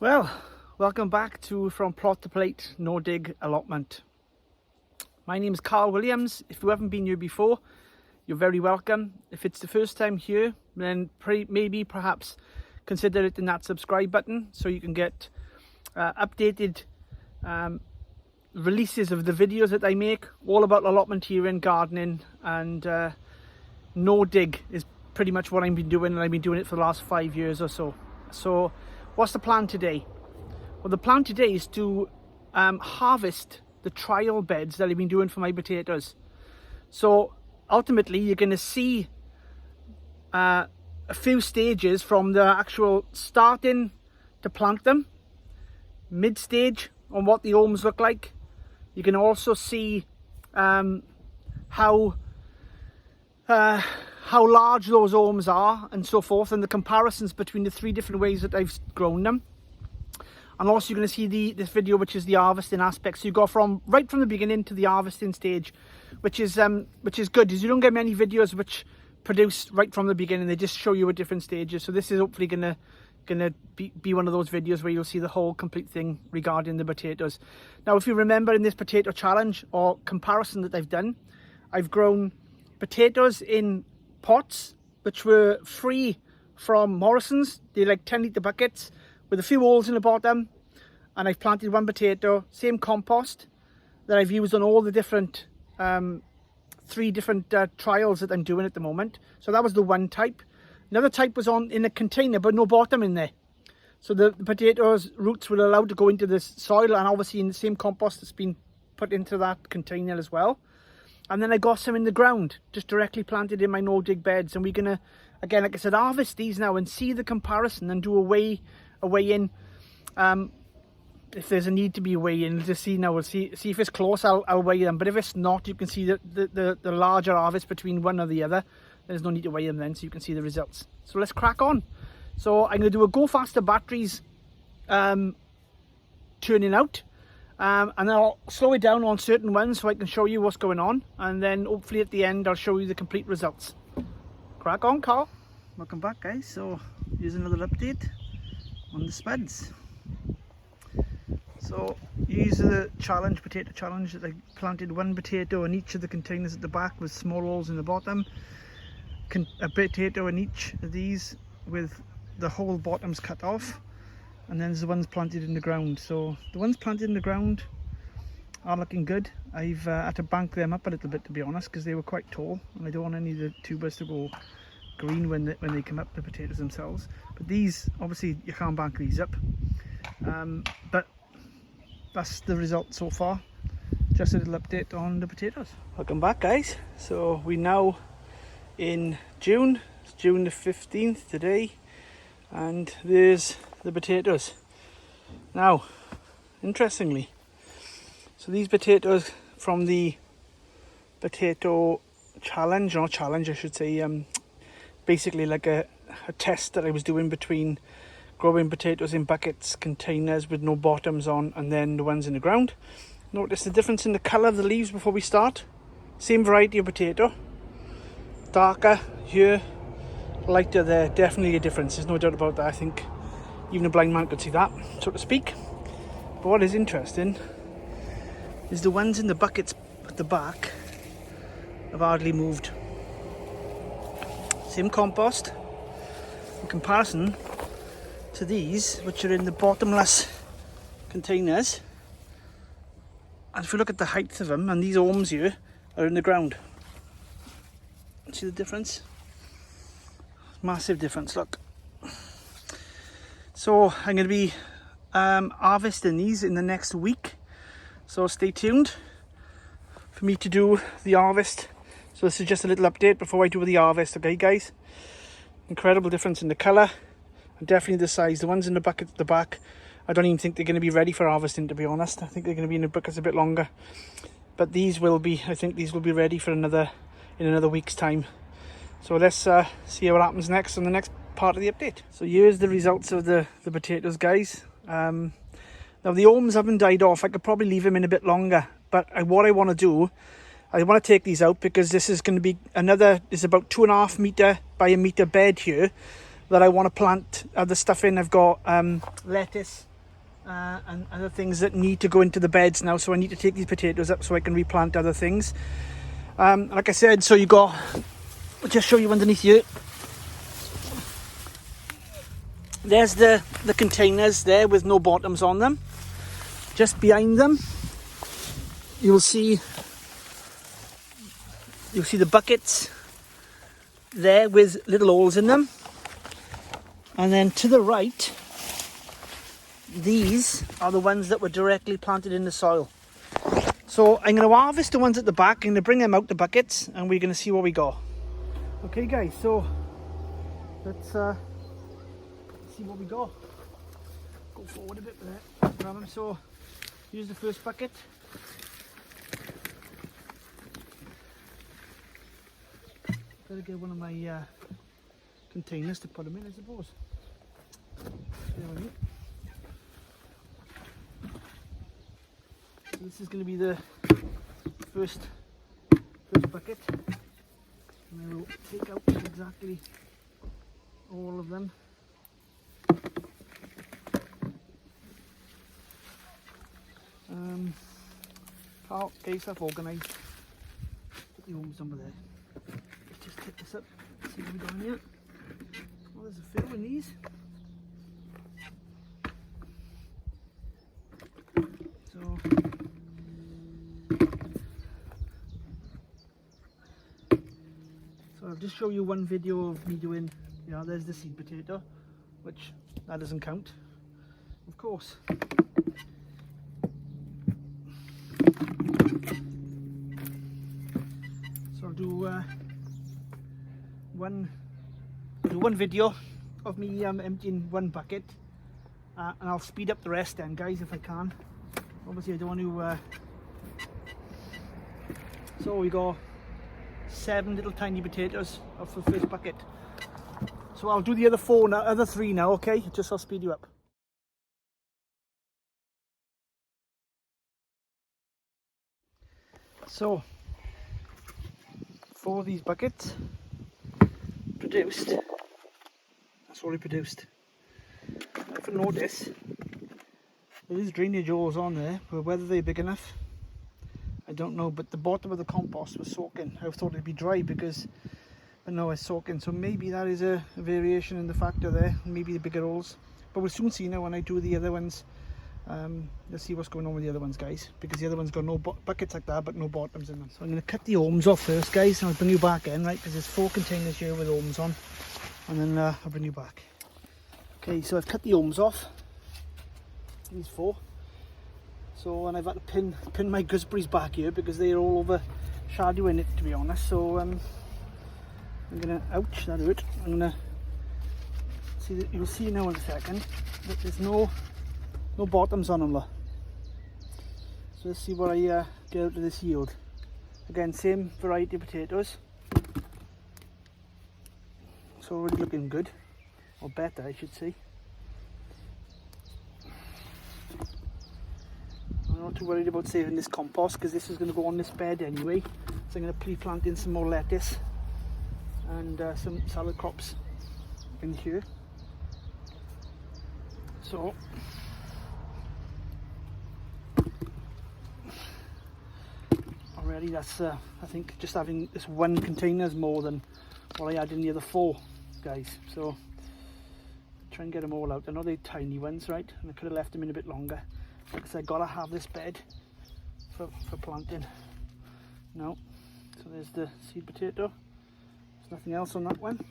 Well, welcome back to From Plot to Plate, No Dig Allotment. My name is Carl Williams. If you haven't been here before, you're very welcome. If it's the first time here, then perhaps consider hitting that subscribe button so you can get updated releases of the videos that I make, all about allotment here in gardening, and no dig is pretty much what I've been doing, and I've been doing it for the last 5 years or so. So what's the plan today? Well, the plan today is to harvest the trial beds that I've been doing for my potatoes. So ultimately you're going to see a few stages from the actual starting to plant them, mid stage on what the ohms look like. You can also see how large those ohms are and so forth, and the comparisons between the three different ways that I've grown them. And also you're going to see this video, which is the harvesting aspect. So you go right from the beginning to the harvesting stage, which is good, because you don't get many videos which produce right from the beginning. They just show you at different stages. So this is hopefully gonna be one of those videos where you'll see the whole complete thing regarding the potatoes. Now, if you remember, in this potato challenge or comparison that I've done, I've grown potatoes in pots which were free from Morrison's. They're like 10-litre buckets with a few holes in the bottom, and I've planted one potato, same compost that I've used on all the different three different trials that I'm doing at the moment. So that was the one type. Another type was in a container but no bottom in there, so the potatoes roots were allowed to go into this soil, and obviously in the same compost that's been put into that container as well. And then I got some in the ground, just directly planted in my no dig beds, and we're gonna, again, like I said, harvest these now and see the comparison and do a weigh in. If there's a need to be a weigh in, just see now. We'll see if it's close. I'll weigh them, but if it's not, you can see the larger harvest between one or the other. There's no need to weigh them then, so you can see the results. So let's crack on. So I'm going to do a go faster batteries turning out, and then I'll slow it down on certain ones so I can show you what's going on, and then hopefully at the end I'll show you the complete results. Crack on, Carl. Welcome back, guys. So here's another update on the spuds. So here's the potato challenge that I planted one potato in each of the containers at the back with small holes in the bottom, a potato in each of these with the whole bottoms cut off, and then there's the ones planted in the ground. So the ones planted in the ground are looking good. I've had to bank them up a little bit, to be honest, because they were quite tall, and I don't want any of the tubers to go green when they come up, the potatoes themselves. But these, obviously you can't bank these up, but that's the result so far. Just a little update on the potatoes. Welcome back, guys. So we're now in June. It's June the 15th today, and there's the potatoes. Now, interestingly, so these potatoes from the potato challenge, or challenge I should say, basically like a test that I was doing between growing potatoes in buckets, containers with no bottoms on, and then the ones in the ground. Notice the difference in the colour of the leaves before we start. Same variety of potato, darker here, lighter there. Definitely a difference, there's no doubt about that. I think even a blind man could see that, so to speak. But what is interesting is the ones in the buckets at the back have hardly moved. Same compost in comparison to these, which are in the bottomless containers. And if you look at the height of them, and these ohms here are in the ground, see the difference? Massive difference, look. So I'm going to be harvesting these in the next week, so stay tuned for me to do the harvest. So this is just a little update before I do the harvest, okay guys? Incredible difference in the colour, and definitely the size. The ones in the bucket at the back, I don't even think they're going to be ready for harvesting, to be honest. I think they're going to be in the buckets a bit longer, but these will be, I think these will be ready for in another week's time. So let's see what happens next on the next part of the update. So here's the results of the potatoes, guys. Now the ohms haven't died off. I could probably leave them in a bit longer, but what I want to do, I want to take these out because this is going to be there's about 2.5 metre by a metre bed here, that I want to plant other stuff in. I've got lettuce and other things that need to go into the beds now, so I need to take these potatoes up so I can replant other things. Like I said, so you got, I'll just show you underneath here. There's the containers there with no bottoms on them. Just behind them, you'll see the buckets there with little holes in them. And then to the right, these are the ones that were directly planted in the soil. So I'm going to harvest the ones at the back, I'm going to bring them out the buckets, and we're going to see what we got. Okay guys, so let's see what we got. Go forward a bit with that. Grab them. So here's the first bucket. Better get one of my containers to put them in, I suppose. There we go. So this is going to be the first bucket, and I will take out exactly all of them. Carl, get yourself organised. Put the homes over there. Let's just pick this up, see what we got in here. Oh, there's a few in these. So I'll just show you one video of me doing, there's the seed potato, which that doesn't count, of course. So I'll do one video of me emptying one bucket, and I'll speed up the rest then, guys, if I can. Obviously I don't want to so we got 7 little tiny potatoes for the first bucket. So I'll do the other 3 now, okay? Just I'll speed you up. So 4 of these buckets produced. That's all we produced. If you notice, there is drainage holes on there, but whether they're big enough, I don't know. But the bottom of the compost was soaking. I thought it'd be dry because, but no, it's soaking. So maybe that is a variation in the factor there. Maybe the bigger holes. But we'll soon see now when I do the other ones. Let's see what's going on with the other ones, guys. Because the other ones got no buckets like that, but no bottoms in them. So I'm going to cut the homes off first, guys. And I'll bring you back in, right? Because there's 4 containers here with homes on. And then I'll bring you back. Okay, so I've cut the homes off. These 4. So, and I've had to pin my gooseberries back here because they're all overshadowing it, to be honest. So I'm gonna, ouch, that hurt. I'm gonna see that, you'll see now in a second that there's no bottoms on them, look. So let's see what I get out of this yield. Again, same variety of potatoes. It's already looking good, or better, I should say. I'm not too worried about saving this compost because this is going to go on this bed anyway. So I'm going to pre-plant in some more lettuce and some salad crops in here. So already that's I think just having this one container is more than what I had in the other 4, guys. So try and get them all out. I know they're tiny ones, right? And I could have left them in a bit longer. Because I gotta have this bed for planting. No. So there's the seed potato. There's nothing else on that one.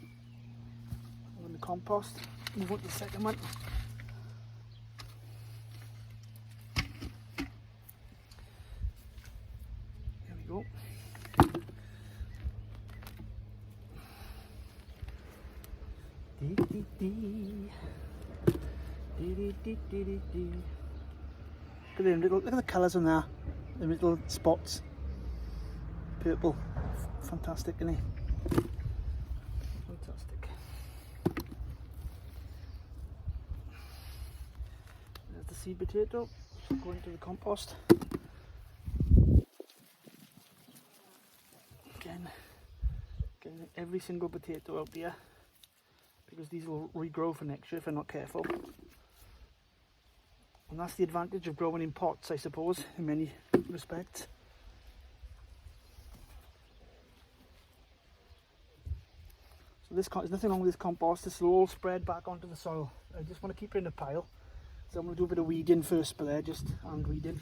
On the compost. Move on to the second one. There we go. Dee dee dee. Dee dee dee dee dee dee. Look at the colours on there, the little spots, purple, fantastic, isn't it? Fantastic. There's the seed potato, going to the compost. Again, getting every single potato out here. because these will regrow for next year if I'm not careful. And that's the advantage of growing in pots, I suppose, in many respects. So there's nothing wrong with this compost. This will all spread back onto the soil. I just want to keep it in a pile. So I'm going to do a bit of weeding first, but there, just hand weeding.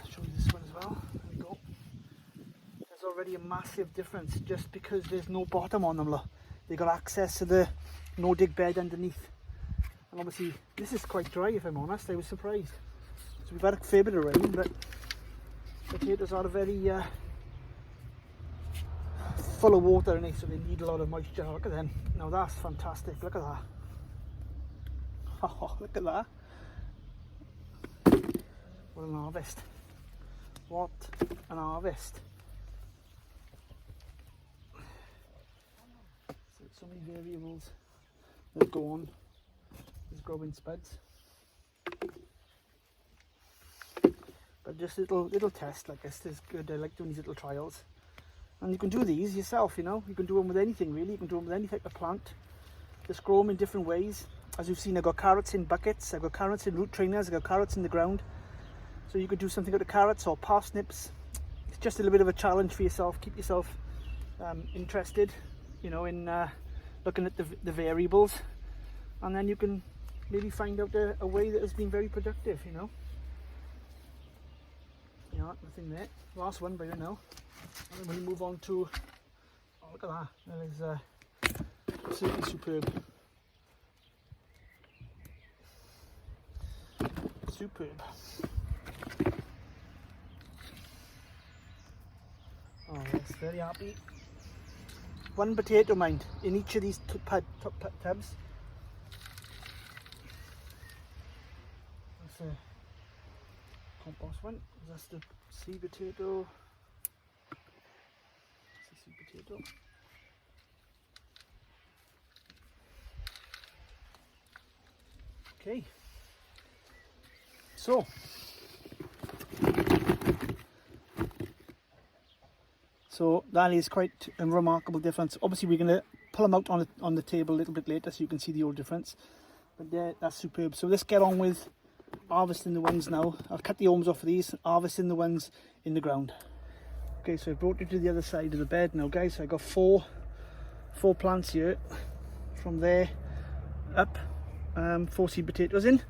I'll show you this one as well. There we go. There's already a massive difference just because there's no bottom on them. Look, they got access to the no-dig bed underneath. And obviously, this is quite dry, if I'm honest. I was surprised. So we've had a fair bit of rain, but potatoes are very full of water in it, so they need a lot of moisture. Look at them. Now that's fantastic. Look at that. Oh, look at that. What an harvest. What an harvest. So many variables that go on. These growing spuds. But just little tests like this is good. I like doing these little trials. And you can do these yourself, you know. You can do them with anything really. You can do them with any type of plant. Just grow them in different ways. As you've seen, I've got carrots in buckets. I've got carrots in root trainers. I've got carrots in the ground. So you could do something with the carrots or parsnips. It's just a little bit of a challenge for yourself. Keep yourself interested, you know, in looking at the variables. And then you can maybe find out a way that has been very productive, you know. Yeah, nothing there. Last one by now. And then we move on to, oh look at that, that is absolutely superb. Superb. Oh yes, very happy. One potato, mind, in each of these tubs. That's a compost one. That's the seed potato. That's the seed potato. Okay. So that is quite a remarkable difference. Obviously we're going to pull them out on the table a little bit later so you can see the old difference. But there, that's superb. So let's get on with harvesting the ones now. I'll cut the arms off of these, harvesting the ones in the ground. Okay, so I brought it to the other side of the bed now, guys. So I got four plants here, from there up, 4 seed potatoes in.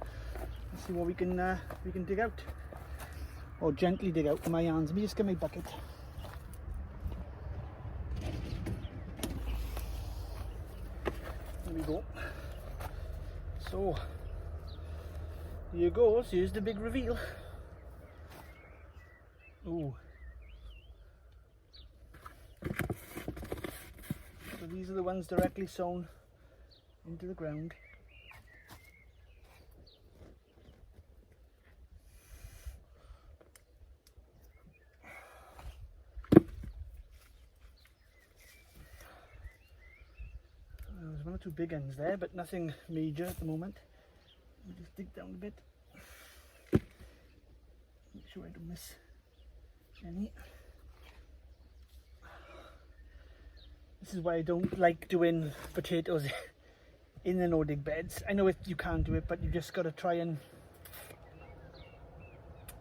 Let's see what we can dig out, or gently dig out with my hands. Let me just get my bucket. There we go. So here goes. Here's the big reveal. Oh. So these are the ones directly sown into the ground. There's 1 or 2 big ends there, but nothing major at the moment. Let me just dig down a bit. Make sure I don't miss any. This is why I don't like doing potatoes in the no-dig beds. I know you can do it, but you just got to try and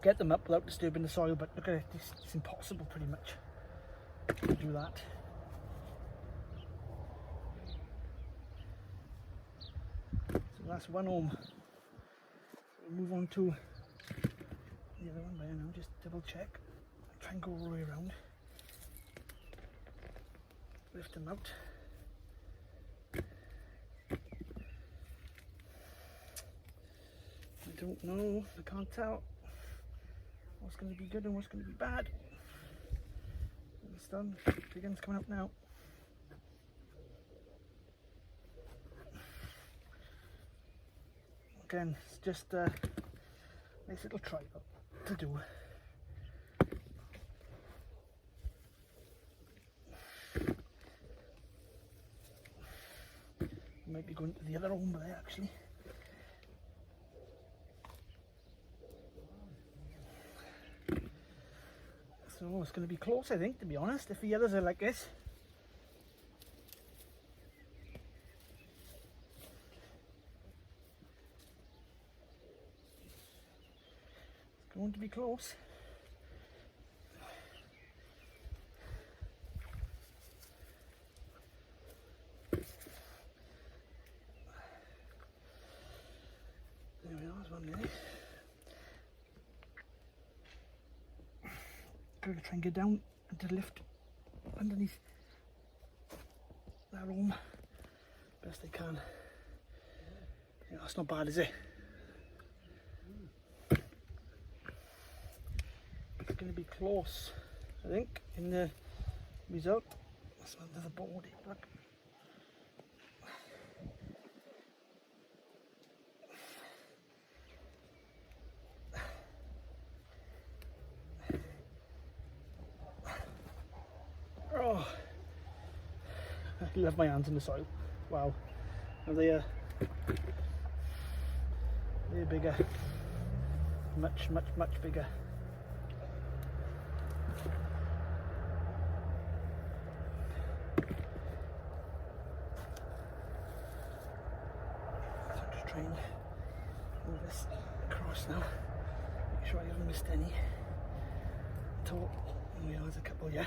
get them up without disturbing the soil. But look at it, it's impossible pretty much to do that. So that's one home. We'll move on to the other one by now, just double check. Try and go all the way around. Lift them out. I don't know, I can't tell what's going to be good and what's going to be bad. It's done, big end's coming up now. Again, it's just a nice little trial to do. Might be going to the other home there actually. So it's going to be close, I think, to be honest, if the others are like this. going to be close. There we are, there's one there. Going to try and get down and to lift underneath that arm best I can. Yeah, that's not bad, is it? It's going to be close, I think, in the result. That's another board, look. Oh, I love my hands in the soil. Wow, now they're bigger, much bigger. So I'm just trying to move this across now, make sure I haven't missed any at all. Oh yeah, there's a couple, yeah.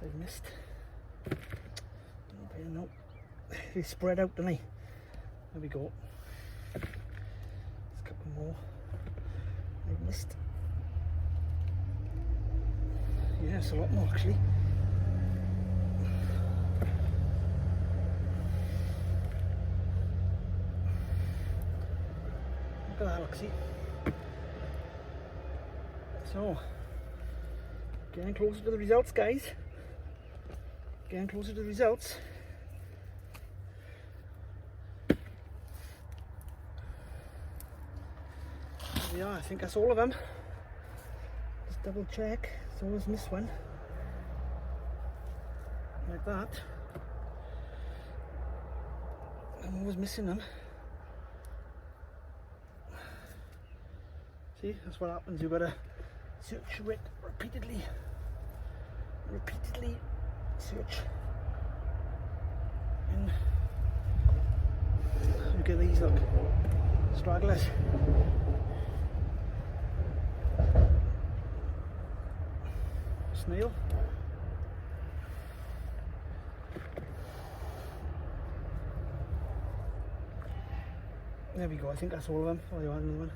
I've missed. No, they spread out, don't they? There we go. There's a couple more I've missed. Yeah, it's a lot more actually. Look at that, look, see? So, getting closer to the results, guys. Getting closer to the results. There we are, I think that's all of them. Just double check, it's always missed one. Like that. I'm always missing them. See, that's what happens, you've got to search it repeatedly. Search. And look at these, look. Stragglers. Snail. There we go, I think that's all of them. Oh, you want another one?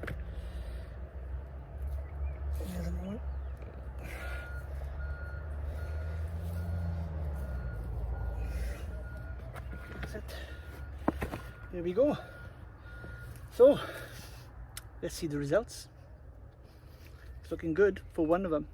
There's another one. That's it. There we go. So, let's see the results. It's looking good for one of them.